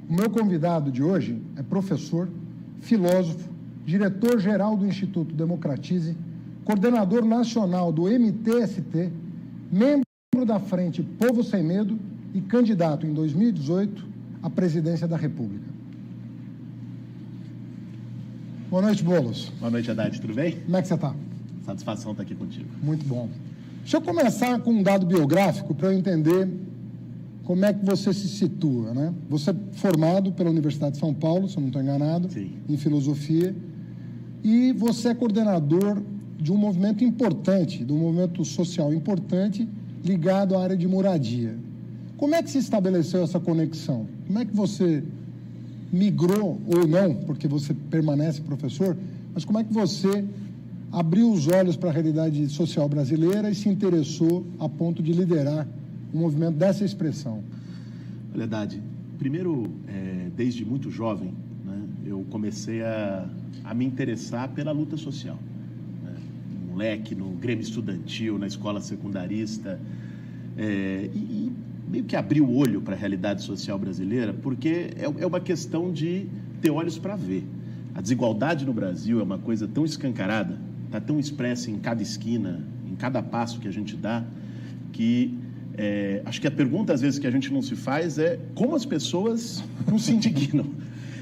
O meu convidado de hoje é professor, filósofo, diretor-geral do Instituto Democratize, coordenador nacional do MTST, membro da Frente Povo Sem Medo e candidato em 2018 à presidência da República. Boa noite, Boulos. Boa noite, Haddad. Tudo bem? Como é que você está? Satisfação estar aqui contigo. Muito bom. Deixa eu começar com um dado biográfico para eu entender como é que você se situa, né? Você é formado pela Universidade de São Paulo, se eu não estou enganado, Sim. em filosofia, e você é coordenador de um movimento importante, de um movimento social importante ligado à área de moradia. Como é que se estabeleceu essa conexão? Como é que você migrou, ou não, porque você permanece professor, mas como é que você abriu os olhos para a realidade social brasileira e se interessou a ponto de liderar um movimento dessa expressão? Olha, Haddad, primeiro, desde muito jovem, né, eu comecei a me interessar pela luta social. Né? Moleque, no Grêmio Estudantil, na escola secundarista, e meio que abri o olho para a realidade social brasileira, porque é uma questão de ter olhos para ver. A desigualdade no Brasil é uma coisa tão escancarada, está tão expressa em cada esquina, em cada passo que a gente dá, que acho que a pergunta, às vezes, que a gente não se faz é como as pessoas não se indignam.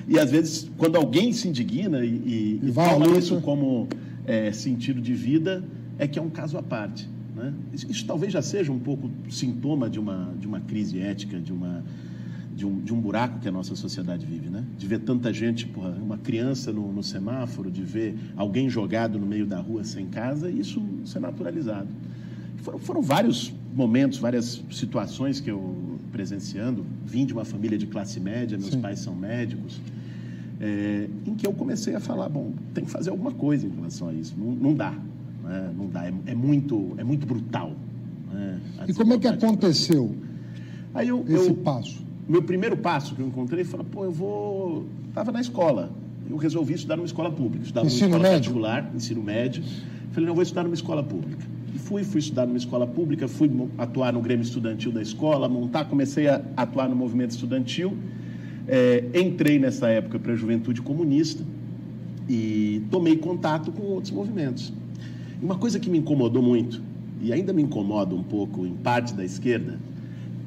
E, às vezes, quando alguém se indigna e fala isso como sentido de vida, é que é um caso à parte. Né? Isso talvez já seja um pouco sintoma de uma crise ética, de um buraco que a nossa sociedade vive, né? De ver tanta gente, uma criança no semáforo, de ver alguém jogado no meio da rua sem casa, e isso ser naturalizado. Foram vários momentos, várias situações que eu presenciando, vim de uma família de classe média, meus pais são médicos, em que eu comecei a falar, tem que fazer alguma coisa em relação a isso, não dá, né? Não dá, é muito brutal. Né? E como é que aconteceu esse passo? Meu primeiro passo que eu encontrei, falei, eu estava na escola, eu resolvi estudar numa escola pública, estudava numa escola particular, ensino médio, falei, não, vou estudar numa escola pública. E fui estudar numa escola pública, fui atuar no Grêmio Estudantil da escola, comecei a atuar no movimento estudantil, entrei nessa época para a Juventude Comunista e tomei contato com outros movimentos. E uma coisa que me incomodou muito, e ainda me incomoda um pouco em parte da esquerda,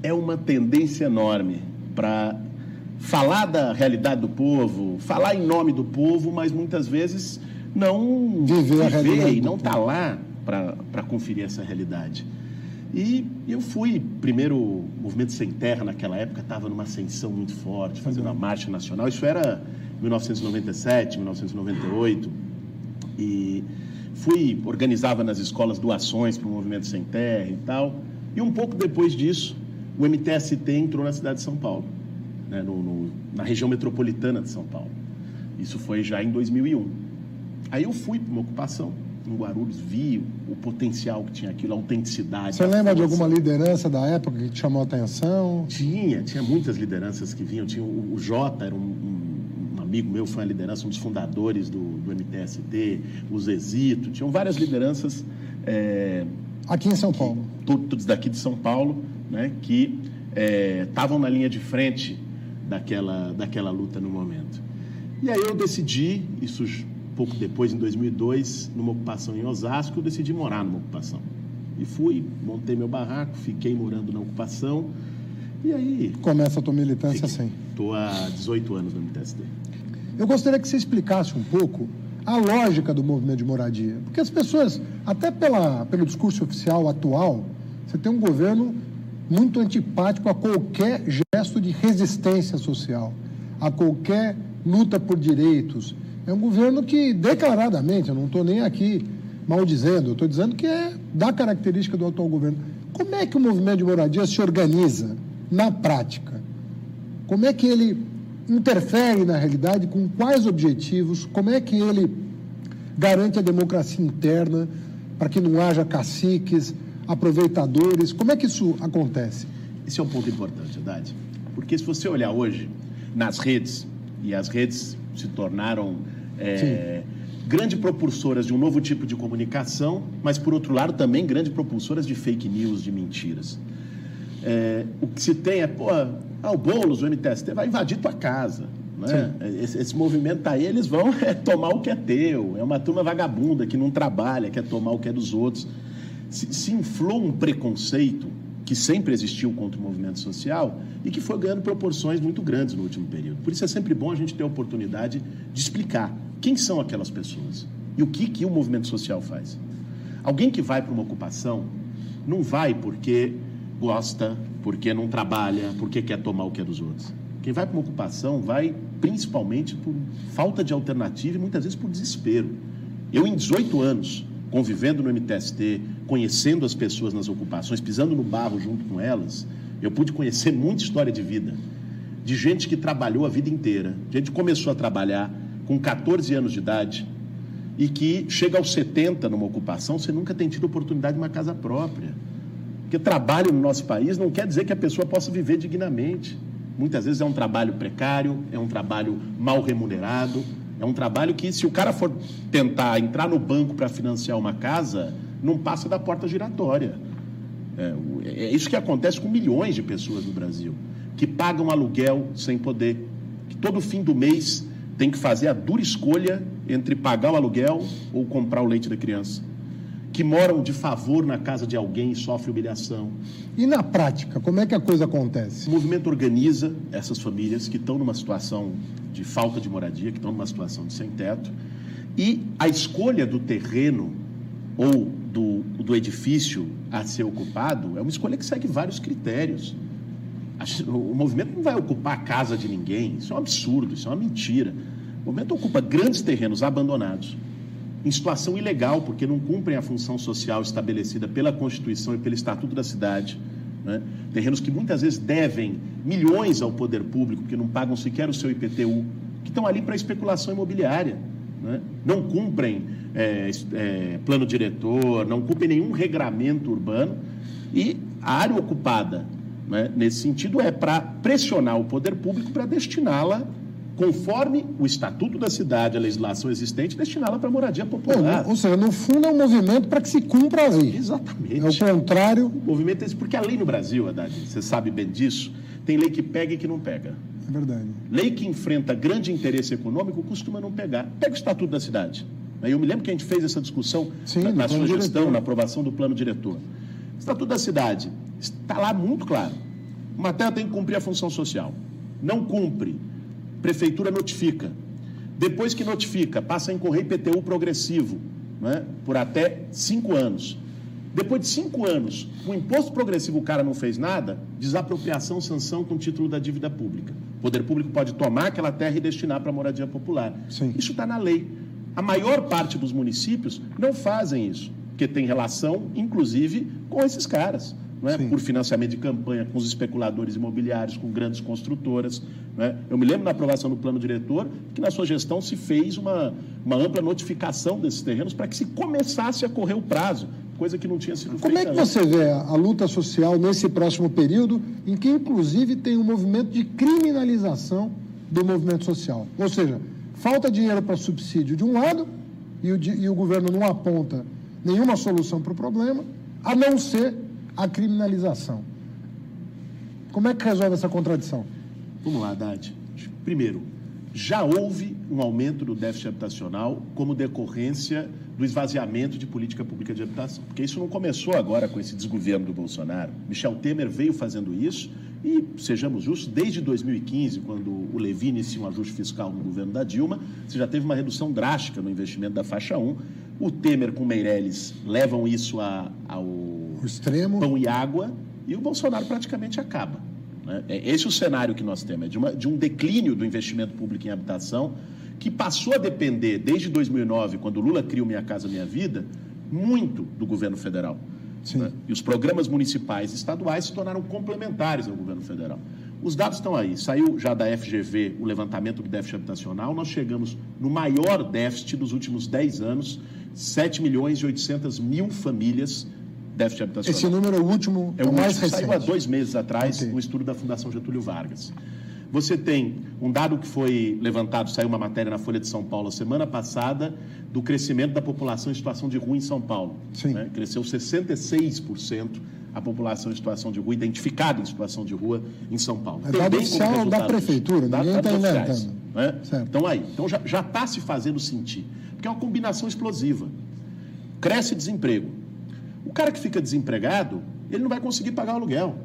é uma tendência enorme para falar da realidade do povo, falar em nome do povo, mas muitas vezes não viver e não estar lá para conferir essa realidade. E eu fui, primeiro, o Movimento Sem Terra naquela época estava numa ascensão muito forte, fazendo a Marcha Nacional, isso era 1997, 1998, e organizava nas escolas doações para o Movimento Sem Terra e tal, e um pouco depois disso, o MTST entrou na cidade de São Paulo, né, na região metropolitana de São Paulo. Isso foi já em 2001. Aí eu fui para uma ocupação em Guarulhos, vi o potencial que tinha aquilo, a autenticidade. Você lembra de alguma liderança da época que te chamou a atenção? Tinha muitas lideranças que vinham. Tinha o Jota, era um amigo meu, foi uma liderança, um dos fundadores do MTST, o Zezito, tinham várias lideranças. Aqui em São Paulo? Todos daqui de São Paulo, né, que estavam na linha de frente daquela luta no momento. E aí eu decidi, isso pouco depois, em 2002, numa ocupação em Osasco, eu decidi morar numa ocupação. E montei meu barraco, fiquei morando na ocupação, e aí... Começa a tua militância assim? Estou há 18 anos no MTST. Eu gostaria que você explicasse um pouco a lógica do movimento de moradia, porque as pessoas, até pelo discurso oficial atual, você tem um governo muito antipático a qualquer gesto de resistência social, a qualquer luta por direitos. É um governo que, declaradamente, eu não estou nem aqui maldizendo, eu estou dizendo que é da característica do atual governo. Como é que o movimento de moradia se organiza na prática? Como é que ele interfere na realidade, com quais objetivos? Como é que ele garante a democracia interna para que não haja caciques, aproveitadores? Como é que isso acontece? Esse é um ponto importante, Haddad, porque se você olhar hoje nas redes, e as redes se tornaram grandes propulsoras de um novo tipo de comunicação, mas, por outro lado, também grandes propulsoras de fake news, de mentiras. o que se tem é, o Boulos, o MTST, vai invadir tua casa. Né? Esse movimento aí, eles vão tomar o que é teu. É uma turma vagabunda que não trabalha, quer tomar o que é dos outros. Se inflou um preconceito que sempre existiu contra o movimento social e que foi ganhando proporções muito grandes no último período. Por isso é sempre bom a gente ter a oportunidade de explicar quem são aquelas pessoas e o que o movimento social faz. Alguém que vai para uma ocupação não vai porque gosta, porque não trabalha, porque quer tomar o que é dos outros. Quem vai para uma ocupação vai principalmente por falta de alternativa e muitas vezes por desespero. Eu, em 18 anos, convivendo no MTST, conhecendo as pessoas nas ocupações, pisando no barro junto com elas, eu pude conhecer muita história de vida, de gente que trabalhou a vida inteira, gente que começou a trabalhar com 14 anos de idade e que chega aos 70 numa ocupação, você nunca tem tido oportunidade de uma casa própria. Porque trabalho no nosso país não quer dizer que a pessoa possa viver dignamente. Muitas vezes é um trabalho precário, é um trabalho mal remunerado, é um trabalho que, se o cara for tentar entrar no banco para financiar uma casa, não passa da porta giratória. É isso que acontece com milhões de pessoas no Brasil, que pagam aluguel sem poder, que todo fim do mês tem que fazer a dura escolha entre pagar o aluguel ou comprar o leite da criança, que moram de favor na casa de alguém e sofrem humilhação. E na prática, como é que a coisa acontece? O movimento organiza essas famílias que estão numa situação de falta de moradia, que estão numa situação de sem-teto, e a escolha do terreno ou do edifício a ser ocupado é uma escolha que segue vários critérios. O movimento não vai ocupar a casa de ninguém, isso é um absurdo, isso é uma mentira. O movimento ocupa grandes terrenos abandonados, em situação ilegal, porque não cumprem a função social estabelecida pela Constituição e pelo Estatuto da Cidade, né? Terrenos que muitas vezes devem milhões ao poder público, que não pagam sequer o seu IPTU, que estão ali para especulação imobiliária, né? Não cumprem plano diretor, não cumprem nenhum regramento urbano, e a área ocupada, né, nesse sentido, é para pressionar o poder público para destiná-la, conforme o Estatuto da Cidade, a legislação existente, destiná-la para moradia popular. Ou seja, no fundo é um movimento para que se cumpra a lei. Exatamente. É o contrário. O movimento é esse, porque a lei no Brasil, Haddad, você sabe bem disso, tem lei que pega e que não pega. É verdade. Lei que enfrenta grande interesse econômico costuma não pegar. Pega o Estatuto da Cidade. Eu me lembro que a gente fez essa discussão na sua gestão, na aprovação do plano diretor. O Estatuto da Cidade está lá muito claro. Uma terra tem que cumprir a função social. Não cumpre, prefeitura notifica. Depois que notifica, passa a incorrer IPTU progressivo, né, por até 5 anos. Depois de 5 anos, o imposto progressivo o cara não fez nada, desapropriação, sanção com título da dívida pública. O poder público pode tomar aquela terra e destinar para a moradia popular. Sim. Isso está na lei. A maior parte dos municípios não fazem isso, porque tem relação, inclusive, com esses caras. Né? Por financiamento de campanha com os especuladores imobiliários, com grandes construtoras. Né? Eu me lembro na aprovação do plano diretor que na sua gestão se fez uma ampla notificação desses terrenos para que se começasse a correr o prazo, coisa que não tinha sido feita. Como é que você vê a luta social nesse próximo período, em que inclusive tem um movimento de criminalização do movimento social? Ou seja, falta dinheiro para subsídio de um lado e o governo não aponta nenhuma solução para o problema, a não ser a criminalização. Como é que resolve essa contradição? Vamos lá, Haddad. Primeiro, já houve um aumento do déficit habitacional como decorrência do esvaziamento de política pública de habitação. Porque isso não começou agora com esse desgoverno do Bolsonaro. Michel Temer veio fazendo isso e, sejamos justos, desde 2015, quando o Levi inicia um ajuste fiscal no governo da Dilma, você já teve uma redução drástica no investimento da faixa 1. O Temer com o Meirelles levam isso ao extremo, pão e água, e o Bolsonaro praticamente acaba. Né? Esse é o cenário que nós temos, de um declínio do investimento público em habitação, que passou a depender, desde 2009, quando o Lula cria o Minha Casa Minha Vida, muito do governo federal. Né? E os programas municipais e estaduais se tornaram complementares ao governo federal. Os dados estão aí. Saiu já da FGV o levantamento do déficit habitacional. Nós chegamos no maior déficit dos últimos 10 anos, 7.800.000 famílias déficit habitacional. Esse número é o último, é o mais recente. Saiu há 2 meses atrás, um estudo da Fundação Getúlio Vargas. Você tem um dado que foi levantado, saiu uma matéria na Folha de São Paulo semana passada, do crescimento da população em situação de rua em São Paulo. Né? Cresceu 66% a população em situação de rua, identificada em situação de rua em São Paulo. É dado oficial da prefeitura, ninguém está inventando. Né? Então já está se fazendo sentir, porque é uma combinação explosiva. Cresce desemprego. O cara que fica desempregado, ele não vai conseguir pagar o aluguel.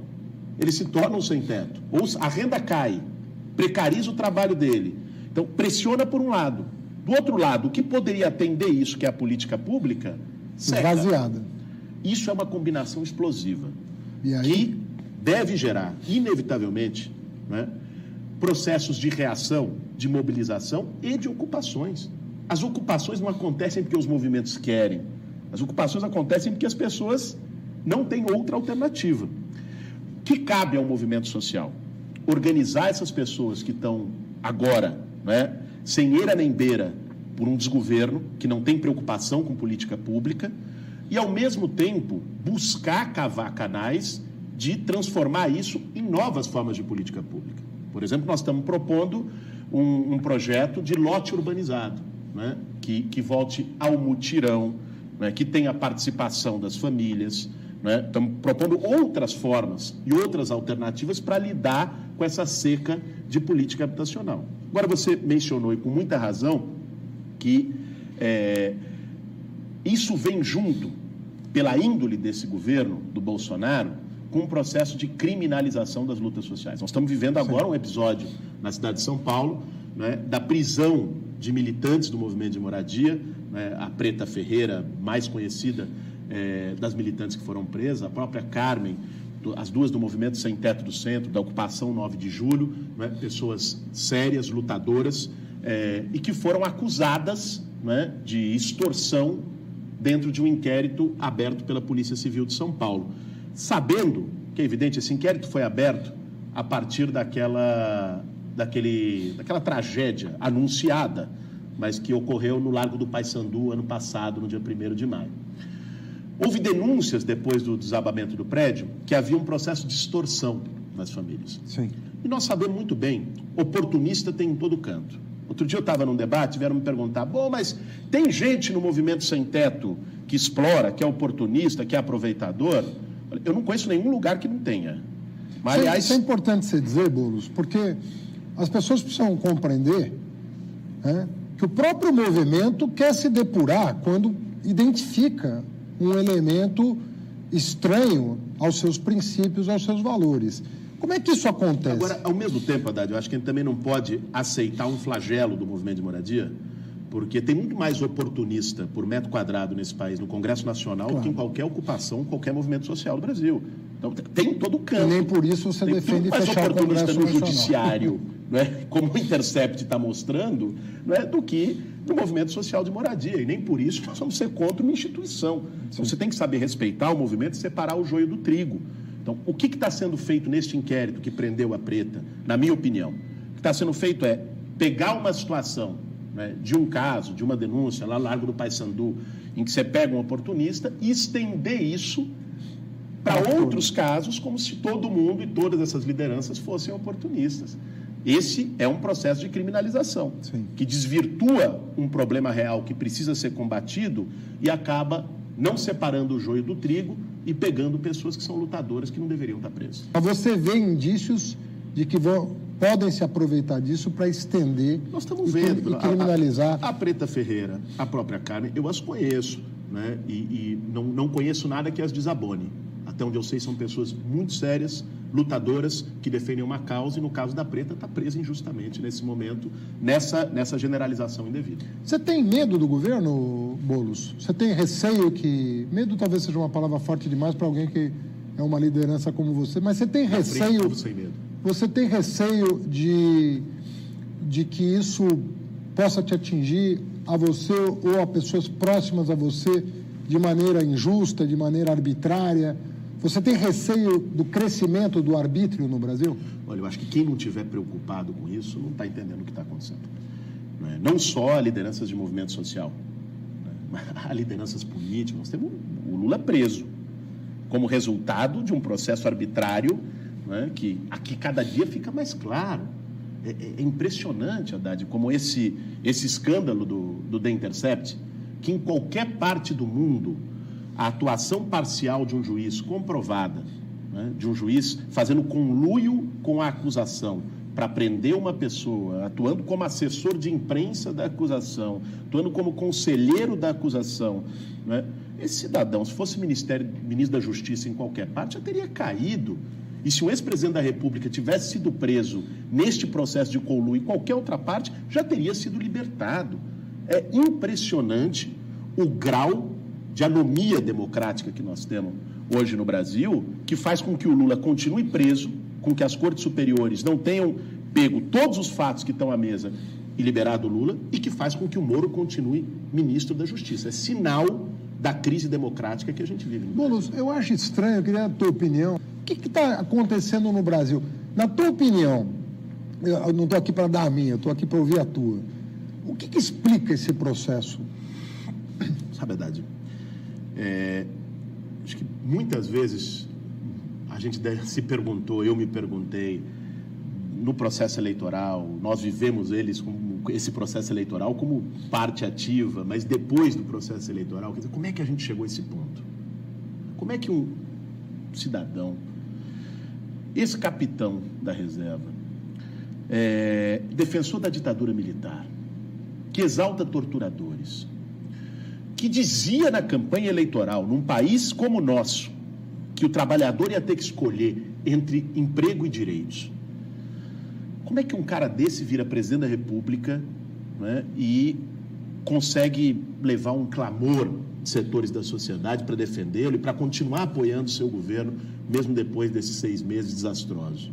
Ele se torna um sem-teto. Ou a renda cai, precariza o trabalho dele. Então, pressiona por um lado. Do outro lado, o que poderia atender isso, que é a política pública, esvaziada. Isso é uma combinação explosiva. E aí? Que deve gerar, inevitavelmente, né, processos de reação, de mobilização e de ocupações. As ocupações não acontecem porque os movimentos querem. As ocupações acontecem porque as pessoas não têm outra alternativa. O que cabe ao movimento social? Organizar essas pessoas que estão agora, né, sem eira nem beira, por um desgoverno que não tem preocupação com política pública e, ao mesmo tempo, buscar cavar canais de transformar isso em novas formas de política pública. Por exemplo, nós estamos propondo um projeto de lote urbanizado, né, que volte ao mutirão, né, que tenha a participação das famílias. Né? Estamos propondo outras formas e outras alternativas para lidar com essa seca de política habitacional. Agora, você mencionou, e com muita razão, que isso vem junto, pela índole desse governo, do Bolsonaro, com um processo de criminalização das lutas sociais. Nós estamos vivendo agora um episódio na cidade de São Paulo, né, da prisão de militantes do movimento de moradia, né, a Preta Ferreira, mais conhecida das militantes que foram presas, a própria Carmen, as duas do Movimento Sem Teto do Centro, da Ocupação 9 de Julho, né, pessoas sérias, lutadoras, e que foram acusadas, né, de extorsão dentro de um inquérito aberto pela Polícia Civil de São Paulo. Sabendo que, é evidente, esse inquérito foi aberto a partir daquela tragédia anunciada, mas que ocorreu no Largo do Paissandu ano passado, no dia 1º de maio. Houve denúncias, depois do desabamento do prédio, que havia um processo de extorsão nas famílias. Sim. E nós sabemos muito bem, oportunista tem em todo canto. Outro dia eu estava num debate, vieram me perguntar, mas tem gente no movimento sem teto que explora, que é oportunista, que é aproveitador? Eu não conheço nenhum lugar que não tenha. Mas, aliás... Isso é importante você dizer, Boulos, porque as pessoas precisam compreender, né, que o próprio movimento quer se depurar quando identifica um elemento estranho aos seus princípios, aos seus valores. Como é que isso acontece? Agora, ao mesmo tempo, Haddad, eu acho que a gente também não pode aceitar um flagelo do movimento de moradia, porque tem muito mais oportunista por metro quadrado nesse país, no Congresso Nacional, do que em qualquer ocupação, qualquer movimento social do Brasil. Então, tem em todo canto. E nem por isso você defende fechar o Congresso Nacional. No judiciário, né, como o Intercept está mostrando, né, do que no movimento social de moradia. E nem por isso nós vamos ser contra uma instituição. Então, você tem que saber respeitar o movimento e separar o joio do trigo. Então, o que está sendo feito neste inquérito que prendeu a Preta, na minha opinião? O que está sendo feito é pegar uma situação, né, de um caso, de uma denúncia, lá no Largo do Paissandu, em que você pega um oportunista e estender isso para outros casos, como se todo mundo e todas essas lideranças fossem oportunistas. Esse é um processo de criminalização, sim, que desvirtua um problema real que precisa ser combatido e acaba não separando o joio do trigo e pegando pessoas que são lutadoras que não deveriam estar presas. Você vê indícios de que podem se aproveitar disso para estender. Nós estamos vendo e criminalizar. A Preta Ferreira, a própria Carmen, eu as conheço, né? E não conheço nada que as desabone. Até onde eu sei, são pessoas muito sérias, lutadoras, que defendem uma causa, e no caso da Preta, está presa injustamente nesse momento, nessa generalização indevida. Você tem medo do governo, Boulos? Você tem receio que... Medo talvez seja uma palavra forte demais para alguém que é uma liderança como você, mas você tem receio... Sem medo. Você tem receio de que isso possa te atingir a você ou a pessoas próximas a você de maneira injusta, de maneira arbitrária? Você tem receio do crescimento do arbítrio no Brasil? Olha, eu acho que quem não estiver preocupado com isso não está entendendo o que está acontecendo. Não só a lideranças de movimento social, mas a lideranças políticas. Nós temos o Lula preso como resultado de um processo arbitrário, né, que aqui cada dia fica mais claro. É impressionante, Haddad, como esse escândalo do The Intercept, que em qualquer parte do mundo a atuação parcial de um juiz comprovada, né, de um juiz fazendo conluio com a acusação para prender uma pessoa, atuando como assessor de imprensa da acusação, atuando como conselheiro da acusação, né? Esse cidadão, se fosse ministro da Justiça em qualquer parte, já teria caído. E se um ex-presidente da República tivesse sido preso neste processo de conluio em qualquer outra parte, já teria sido libertado. É impressionante o grau de anomia democrática que nós temos hoje no Brasil, que faz com que o Lula continue preso, com que as cortes superiores não tenham pego todos os fatos que estão à mesa e liberado o Lula, e que faz com que o Moro continue ministro da Justiça. É sinal da crise democrática que a gente vive. Boulos, eu acho estranho, eu queria a tua opinião. O que está acontecendo no Brasil? Na tua opinião, eu não estou aqui para dar a minha, eu estou aqui para ouvir a tua. O que explica esse processo? Sabe a verdade? Acho que muitas vezes a gente se perguntou, eu me perguntei, no processo eleitoral, nós vivemos esse processo eleitoral como parte ativa, mas depois do processo eleitoral, quer dizer, como é que a gente chegou a esse ponto? Como é que um cidadão, esse capitão da reserva, defensor da ditadura militar, que exalta torturadores, que dizia na campanha eleitoral, num país como o nosso, que o trabalhador ia ter que escolher entre emprego e direitos. Como é que um cara desse vira presidente da República, né, e consegue levar um clamor de setores da sociedade para defendê-lo e para continuar apoiando o seu governo, mesmo depois desses 6 meses desastrosos?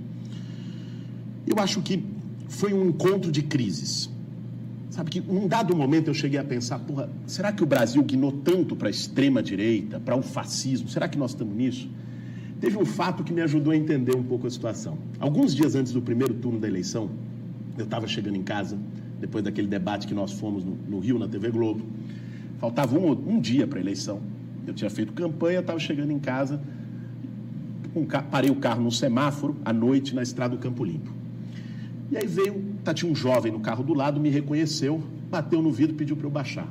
Eu acho que foi um encontro de crises. Sabe que, num dado momento, eu cheguei a pensar, será que o Brasil guinou tanto para a extrema-direita, para o fascismo? Será que nós estamos nisso? Teve um fato que me ajudou a entender um pouco a situação. Alguns dias antes do primeiro turno da eleição, eu estava chegando em casa, depois daquele debate que nós fomos no Rio, na TV Globo. Faltava um dia para a eleição. Eu tinha feito campanha, estava chegando em casa, parei o carro no semáforo, à noite, na estrada do Campo Limpo. E aí tinha um jovem no carro do lado, me reconheceu, bateu no vidro, pediu para eu baixar.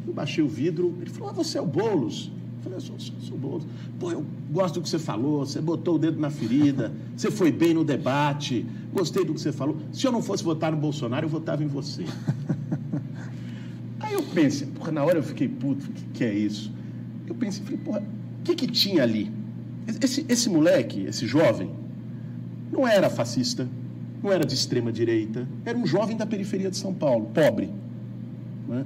Eu baixei o vidro, ele falou, você é o Boulos? Eu falei, eu sou o Boulos. Eu gosto do que você falou, você botou o dedo na ferida, você foi bem no debate, gostei do que você falou. Se eu não fosse votar no Bolsonaro, eu votava em você. Aí eu pensei, na hora eu fiquei, puto, o que é isso? Eu pensei, falei, o que tinha ali? Esse moleque, esse jovem, não era fascista, não era de extrema direita, era um jovem da periferia de São Paulo, pobre. Né?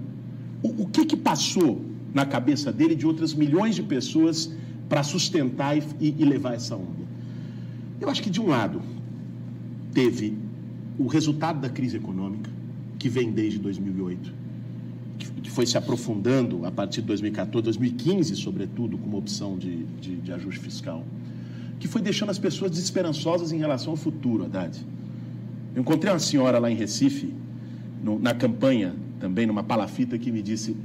O que passou na cabeça dele e de outras milhões de pessoas para sustentar e levar essa onda? Eu acho que, de um lado, teve o resultado da crise econômica, que vem desde 2008, que foi se aprofundando a partir de 2014, 2015, sobretudo, como opção de ajuste fiscal, que foi deixando as pessoas desesperançosas em relação ao futuro, Haddad. Eu encontrei uma senhora lá em Recife, na campanha, também numa palafita, que me disse,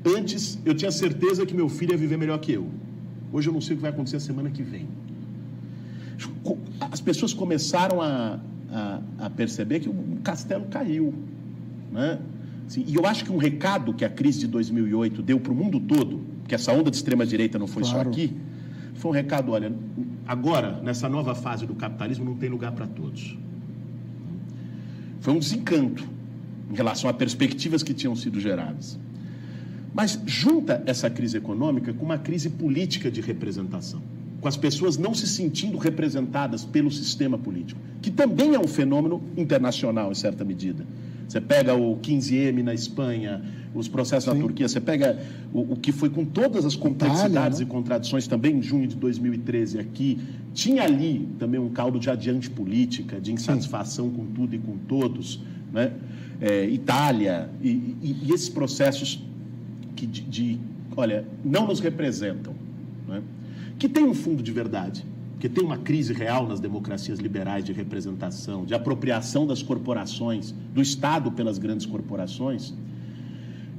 antes eu tinha certeza que meu filho ia viver melhor que eu. Hoje eu não sei o que vai acontecer a semana que vem. As pessoas começaram a perceber que o castelo caiu. Né? Assim, e eu acho que um recado que a crise de 2008 deu para o mundo todo, que essa onda de extrema-direita não foi só aqui, foi um recado, olha, agora, nessa nova fase do capitalismo, não tem lugar para todos. Foi um desencanto em relação a perspectivas que tinham sido geradas. Mas junta essa crise econômica com uma crise política de representação, com as pessoas não se sentindo representadas pelo sistema político, que também é um fenômeno internacional, em certa medida. Você pega o 15M na Espanha, os processos na Turquia, você pega o que foi com todas as complexidades, Itália, né? E contradições também em junho de 2013 aqui. Tinha ali também um caldo de adiante política, de insatisfação com tudo e com todos, né? Itália, e esses processos que olha, não nos representam, né? Que tem um fundo de verdade, que tem uma crise real nas democracias liberais de representação, de apropriação das corporações, do Estado pelas grandes corporações.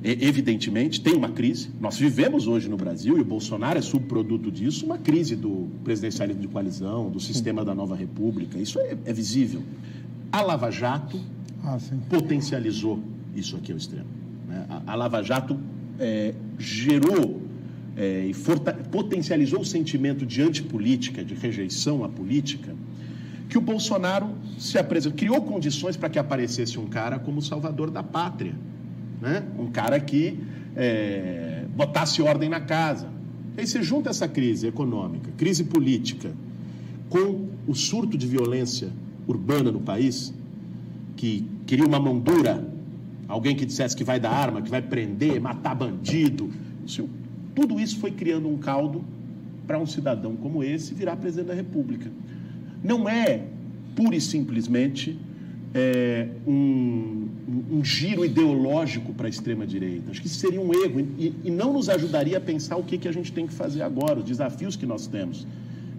Evidentemente, tem uma crise. Nós vivemos hoje no Brasil, e o Bolsonaro é subproduto disso, uma crise do presidencialismo de coalizão, do sistema da nova república. Isso é visível. A Lava Jato potencializou isso aqui ao extremo. Né? A Lava Jato gerou e potencializou o sentimento de antipolítica, de rejeição à política, que o Bolsonaro se apresentou, criou condições para que aparecesse um cara como o salvador da pátria, né? Um cara que botasse ordem na casa. Aí você junta essa crise econômica, crise política, com o surto de violência urbana no país, que queria uma mão dura, alguém que dissesse que vai dar arma, que vai prender, matar bandido. Tudo isso foi criando um caldo para um cidadão como esse virar presidente da República. Não é, pura e simplesmente, um giro ideológico para a extrema-direita. Acho que isso seria um erro e não nos ajudaria a pensar o que a gente tem que fazer agora, os desafios que nós temos,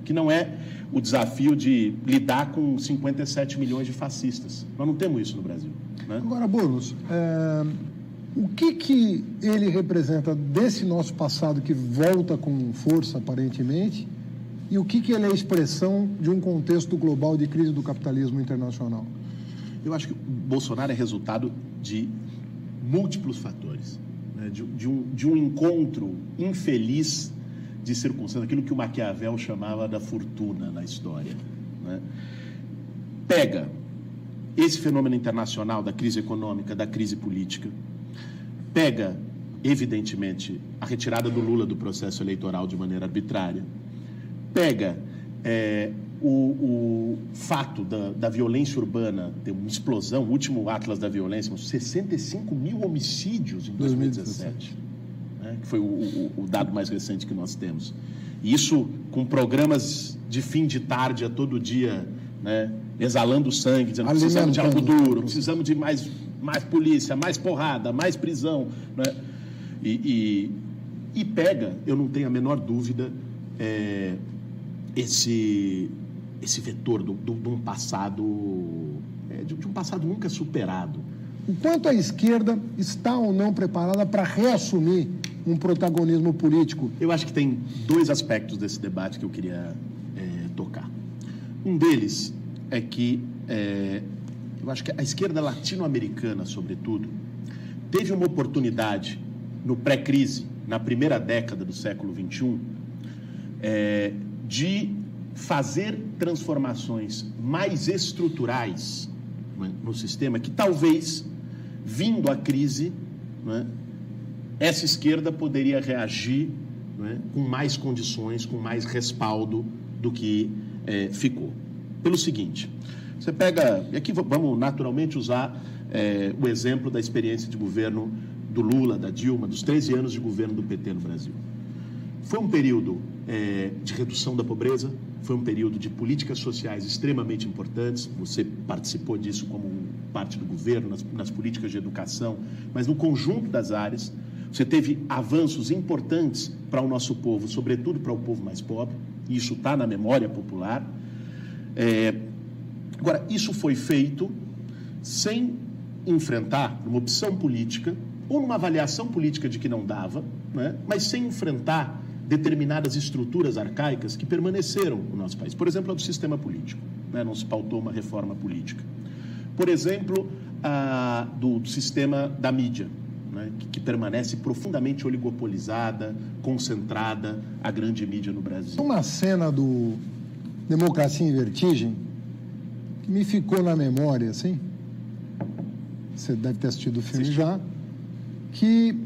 que não é o desafio de lidar com 57 milhões de fascistas. Nós não temos isso no Brasil, né? Agora, Boulos, o que ele representa desse nosso passado que volta com força, aparentemente, e o que ele é expressão de um contexto global de crise do capitalismo internacional? Eu acho que o Bolsonaro é resultado de múltiplos fatores, né? de um encontro infeliz de circunstâncias, aquilo que o Maquiavel chamava da fortuna na história, né? Pega esse fenômeno internacional da crise econômica, da crise política, pega, evidentemente, a retirada do Lula do processo eleitoral de maneira arbitrária, pega o fato da violência urbana ter uma explosão, o último Atlas da Violência, 65 mil homicídios em 2017, né, que foi o dado mais recente que nós temos. E isso com programas de fim de tarde a todo dia, né, exalando sangue, dizendo que precisamos de algo duro, precisamos de mais polícia, mais porrada, mais prisão, né? E pega, eu não tenho a menor dúvida, esse vetor de um passado, de um passado nunca superado. O quanto a esquerda está ou não preparada para reassumir um protagonismo político? Eu acho que tem dois aspectos desse debate que eu queria tocar. Um deles é que eu acho que a esquerda latino-americana, sobretudo, teve uma oportunidade no pré-crise, na primeira década do século XXI, de fazer transformações mais estruturais, né, no sistema, que talvez, vindo a crise, né, essa esquerda poderia reagir, né, com mais condições, com mais respaldo do que ficou. Pelo seguinte, você pega, e aqui vamos naturalmente usar o exemplo da experiência de governo do Lula, da Dilma, dos 13 anos de governo do PT no Brasil. Foi um período de redução da pobreza, foi um período de políticas sociais extremamente importantes, você participou disso como parte do governo, nas políticas de educação, mas no conjunto das áreas, você teve avanços importantes para o nosso povo, sobretudo para o povo mais pobre, e isso está na memória popular. Agora, isso foi feito sem enfrentar, numa opção política, ou numa avaliação política de que não dava, né, mas sem enfrentar determinadas estruturas arcaicas que permaneceram no nosso país. Por exemplo, a do sistema político, né, não se pautou uma reforma política. Por exemplo, do sistema da mídia, né, que permanece profundamente oligopolizada, concentrada, a grande mídia no Brasil. Uma cena do Democracia em Vertigem que me ficou na memória, assim, você deve ter assistido o filme já, que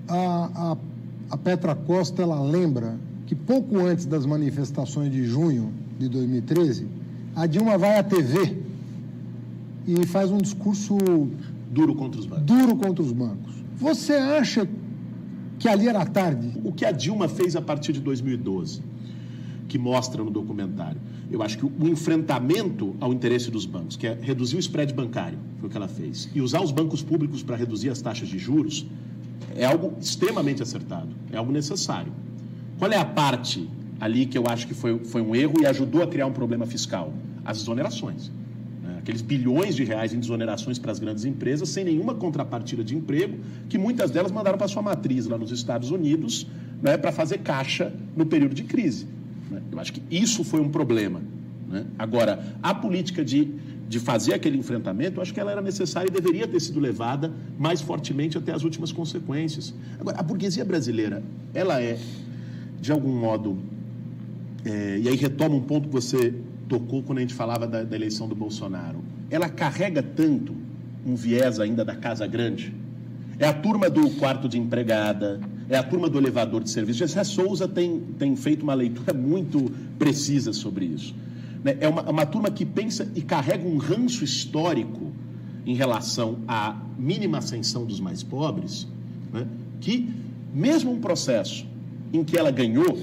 a Petra Costa, ela lembra que pouco antes das manifestações de junho de 2013, a Dilma vai à TV e faz um discurso duro contra os bancos. Você acha que ali era tarde? O que a Dilma fez a partir de 2012, que mostra no documentário, eu acho que o enfrentamento ao interesse dos bancos, que é reduzir o spread bancário, foi o que ela fez, e usar os bancos públicos para reduzir as taxas de juros, é algo extremamente acertado, é algo necessário. Qual é a parte ali que eu acho que foi um erro e ajudou a criar um problema fiscal? As desonerações. Né? Aqueles bilhões de reais em desonerações para as grandes empresas, sem nenhuma contrapartida de emprego, que muitas delas mandaram para sua matriz lá nos Estados Unidos, né, para fazer caixa no período de crise. Né? Eu acho que isso foi um problema. Né? Agora, a política de fazer aquele enfrentamento, eu acho que ela era necessária e deveria ter sido levada mais fortemente até as últimas consequências. Agora, a burguesia brasileira, ela é de algum modo, e aí retoma um ponto que você tocou quando a gente falava da eleição do Bolsonaro, ela carrega tanto um viés ainda da Casa Grande. É a turma do quarto de empregada, é a turma do elevador de serviço. Gessé Souza tem feito uma leitura muito precisa sobre isso. É uma turma que pensa e carrega um ranço histórico em relação à mínima ascensão dos mais pobres, né, que mesmo um processo em que ela ganhou,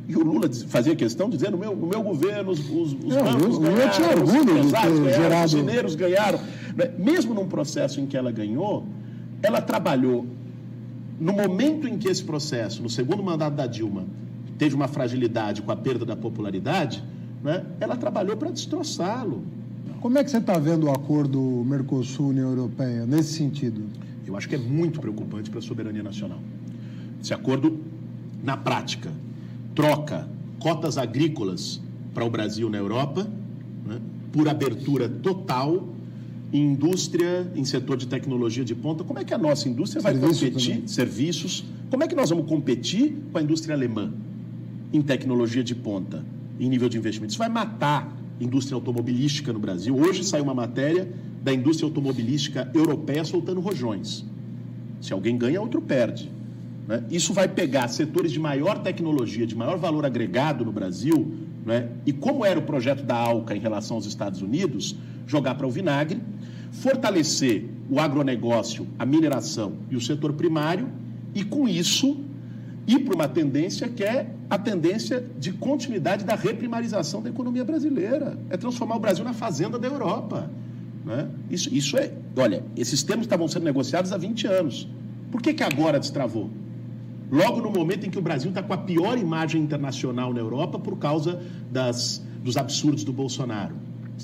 e o Lula fazia questão de dizer, no meu governo, os bancos ganharam, os empresários ganharam, os mineiros ganharam. Né? Mesmo num processo em que ela ganhou, ela trabalhou, no momento em que esse processo, no segundo mandato da Dilma, teve uma fragilidade com a perda da popularidade, né, ela trabalhou para destroçá-lo. Como é que você está vendo o acordo Mercosul-União Europeia nesse sentido? Eu acho que é muito preocupante para a soberania nacional. Esse acordo, na prática, troca cotas agrícolas para o Brasil na Europa, né, por abertura total em indústria, em setor de tecnologia de ponta. Como é que a nossa indústria vai competir? Serviços. Como é que nós vamos competir com a indústria alemã em tecnologia de ponta, em nível de investimento? Isso vai matar a indústria automobilística no Brasil. Hoje saiu uma matéria da indústria automobilística europeia soltando rojões. Se alguém ganha, outro perde. Né? Isso vai pegar setores de maior tecnologia, de maior valor agregado no Brasil, né? E como era o projeto da ALCA em relação aos Estados Unidos, jogar para o vinagre, fortalecer o agronegócio, a mineração e o setor primário, e com isso ir para uma tendência que é a tendência de continuidade da reprimarização da economia brasileira. É transformar o Brasil na fazenda da Europa. Né? Isso é... Olha, esses termos estavam sendo negociados há 20 anos. Por que agora destravou? Logo no momento em que o Brasil está com a pior imagem internacional na Europa por causa dos absurdos do Bolsonaro.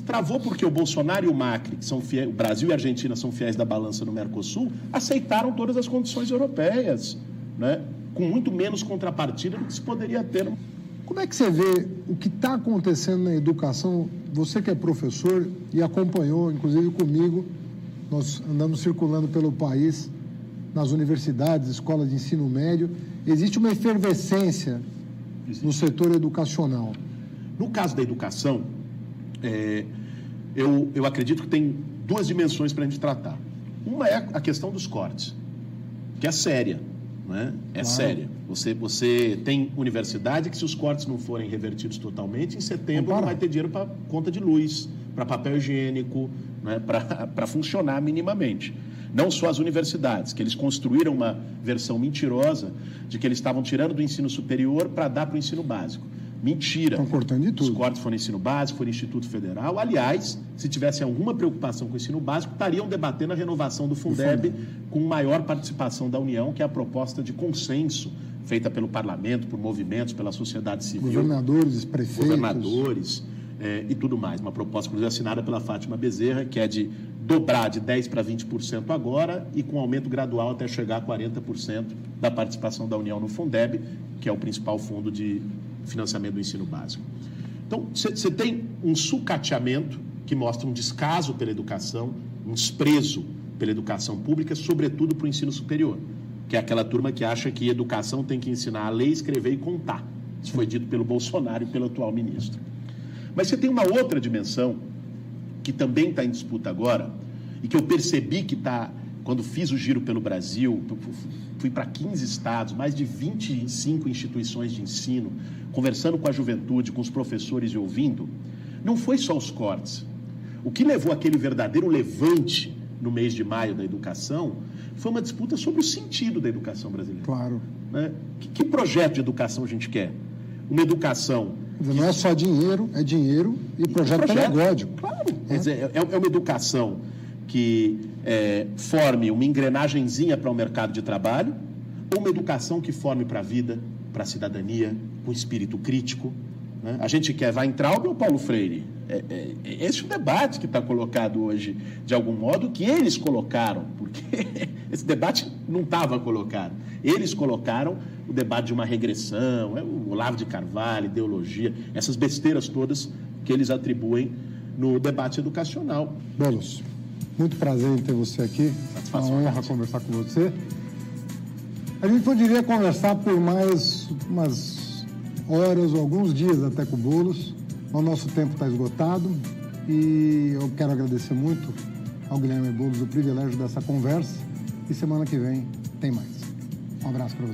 Travou porque o Bolsonaro e o Macri, que são fiéis, o Brasil e a Argentina são fiéis da balança no Mercosul, aceitaram todas as condições europeias, né? Com muito menos contrapartida do que se poderia ter. Como é que você vê o que está acontecendo na educação? Você que é professor e acompanhou, inclusive comigo, nós andamos circulando pelo país, nas universidades, escolas de ensino médio, existe uma efervescência no setor educacional. No caso da educação, eu acredito que tem duas dimensões para a gente tratar. Uma é a questão dos cortes, que é séria, né? É claro. Séria. Você tem universidade que, se os cortes não forem revertidos totalmente, em setembro não vai ter dinheiro para conta de luz, para papel higiênico, né? Para funcionar minimamente. Não só as universidades, que eles construíram uma versão mentirosa de que eles estavam tirando do ensino superior para dar para o ensino básico. Mentira. Estão cortando de tudo. Os cortes foram ensino básico, foram Instituto Federal. Aliás, se tivessem alguma preocupação com o ensino básico, estariam debatendo a renovação do Fundeb com maior participação da União, que é a proposta de consenso feita pelo Parlamento, por movimentos, pela sociedade civil. Governadores, prefeitos. Governadores e tudo mais. Uma proposta, inclusive, assinada pela Fátima Bezerra, que é de dobrar de 10% para 20% agora e com aumento gradual até chegar a 40% da participação da União no Fundeb, que é o principal fundo de financiamento do ensino básico. Então, você tem um sucateamento que mostra um descaso pela educação, um desprezo pela educação pública, sobretudo para o ensino superior, que é aquela turma que acha que educação tem que ensinar a ler, escrever e contar. Isso foi dito pelo Bolsonaro e pelo atual ministro. Mas você tem uma outra dimensão que também está em disputa agora e que eu percebi que está... Quando fiz o giro pelo Brasil, fui para 15 estados, mais de 25 instituições de ensino, conversando com a juventude, com os professores e ouvindo, não foi só os cortes. O que levou aquele verdadeiro levante no mês de maio da educação foi uma disputa sobre o sentido da educação brasileira. Claro. Né? Que projeto de educação a gente quer? Uma educação... Não é só dinheiro, é dinheiro e projeto pedagógico. Claro. Quer dizer, é uma educação que forme uma engrenagenzinha para o mercado de trabalho, ou uma educação que forme para a vida, para a cidadania, com espírito crítico. Né? A gente quer Weintraub ou Paulo Freire? Esse é o debate que está colocado hoje, de algum modo, que eles colocaram, porque esse debate não estava colocado. Eles colocaram o debate de uma regressão, o Olavo de Carvalho, ideologia, essas besteiras todas que eles atribuem no debate educacional. Boulos, muito prazer em ter você aqui. Satisfação. Uma honra conversar com você. A gente poderia conversar por mais umas horas ou alguns dias até com o Boulos. O nosso tempo está esgotado e eu quero agradecer muito ao Guilherme Boulos o privilégio dessa conversa e semana que vem tem mais. Um abraço para você.